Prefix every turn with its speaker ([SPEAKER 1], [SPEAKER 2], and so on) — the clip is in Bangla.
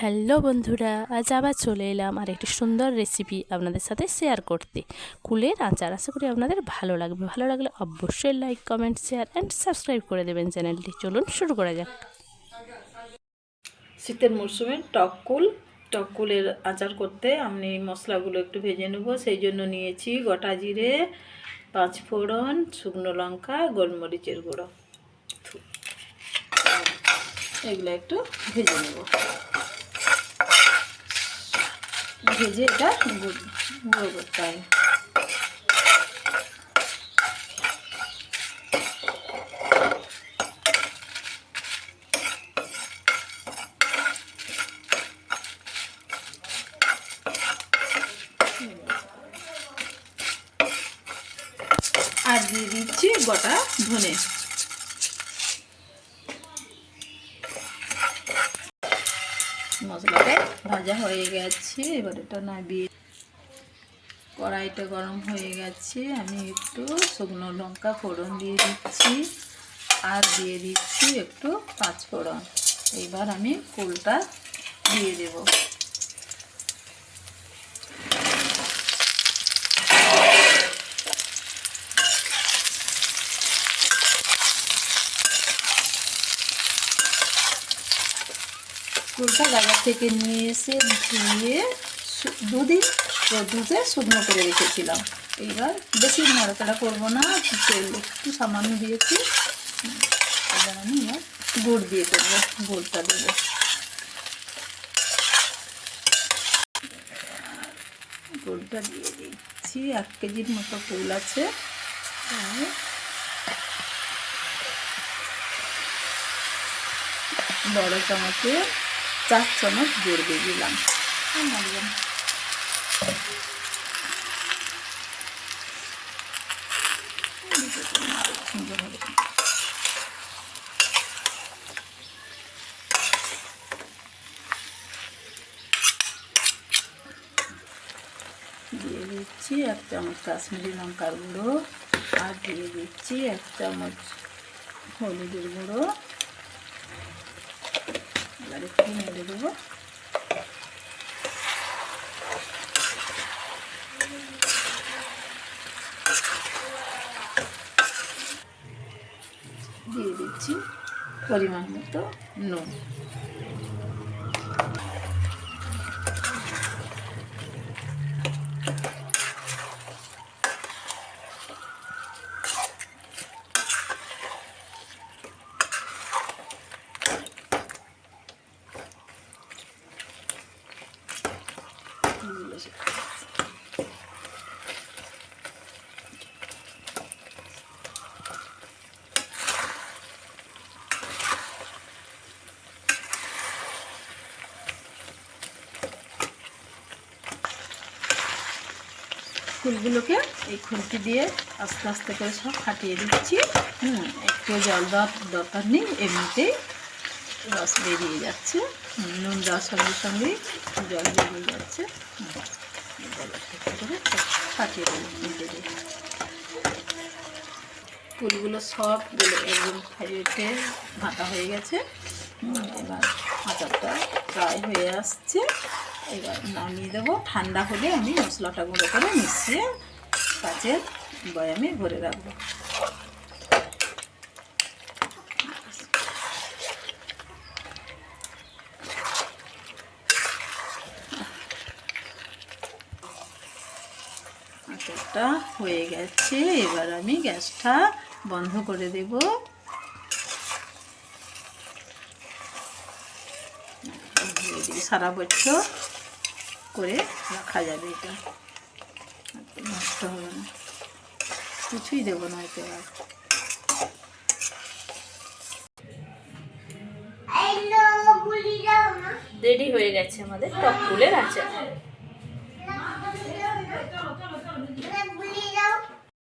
[SPEAKER 1] হ্যালো বন্ধুরা, আজ আবার চলে এলাম আর একটি সুন্দর রেসিপি আপনাদের সাথে শেয়ার করতে। কুলের আচার। আশা করি আপনাদের ভালো লাগবে। ভালো লাগলে অবশ্যই like, comment, share and subscribe করে দেবেন চ্যানেলটি। চলুন শুরু করা যাক।
[SPEAKER 2] শীতের মরশুমে টক কুলের আচার করতে আমি মশলাগুলো একটু ভেজে নেব। সেই জন্য নিয়েছি গোটা জিরে, 5 ফোড়ন, শুকনো লঙ্কা, গোলমরিচের গুঁড়ো। এগুলো একটু ভেজে নেব। ভেজে এটা গুঁড়ো করতে হবে। আর দিয়ে দিচ্ছি গোটা ধনে। মশলাটা ভাজা হয়ে গেছে, এবার এটা নামিয়ে কড়াইটা গরম হয়ে গেছে। আমি একটু শুকনো লঙ্কা ফোড়ন দিয়ে দিচ্ছি আর দিয়ে দিচ্ছি একটু 5 ফোড়ন। এইবার আমি কুলটা দিয়ে দেব। কুলটা গাজর থেকে নিয়ে এসে ধুয়ে 2 দিন রোদে শুকনো করে রেখেছিলাম। এইবার বেশি নাড়াচাড়া করবো না, তেল একটু সামান্য দিয়েছি। এবার আমি গুড় দিয়ে করবো, গুড়টা দেবো। গুড়টা দিয়ে দিচ্ছি। 1 কেজির মতো কুল আছে। বড় চামচে 4 চামচ গুড় দিয়ে দিলাম। দিয়ে দিচ্ছি 1 চামচ কাশ্মীরি লঙ্কার গুঁড়ো আর দিয়ে দিচ্ছি 1 চামচ হলুদের গুঁড়ো। এবার একটু নেড়ে দেবো। দিয়ে দিচ্ছি পরিমাণ মতো নুন। ফুলগুলোকে এই খুন্তি দিয়ে আস্তে আস্তে করে সব ফাটিয়ে দিচ্ছি। একটু জল দেওয়ার দরকার নেই, এমনিতেই রস বেরিয়ে যাচ্ছে। নুন দেওয়ার সঙ্গে সঙ্গেই জল বেরিয়ে যাচ্ছে। ফাটিয়ে দেবো। ফুলগুলো সবগুলো একদম ফাটিয়ে ভাঁটা হয়ে গেছে। এবার আচারটা প্রায় হয়ে আসছে। এবার নামিয়ে দেবো। ঠান্ডা হলে আমি মশলাটা গুঁড়ো করে মিশিয়ে কাচের বয়ামে ভরে রাখবো। আচারটা হয়ে গেছে। এবার আমি গ্যাসটা বন্ধ করে দেব। সারা বছর করে রাখা যাবে, এটা নষ্ট হবে না। কিছুই দেবো না এতে।
[SPEAKER 1] রেডি হয়ে গেছে আমাদের টক কুলের আচার।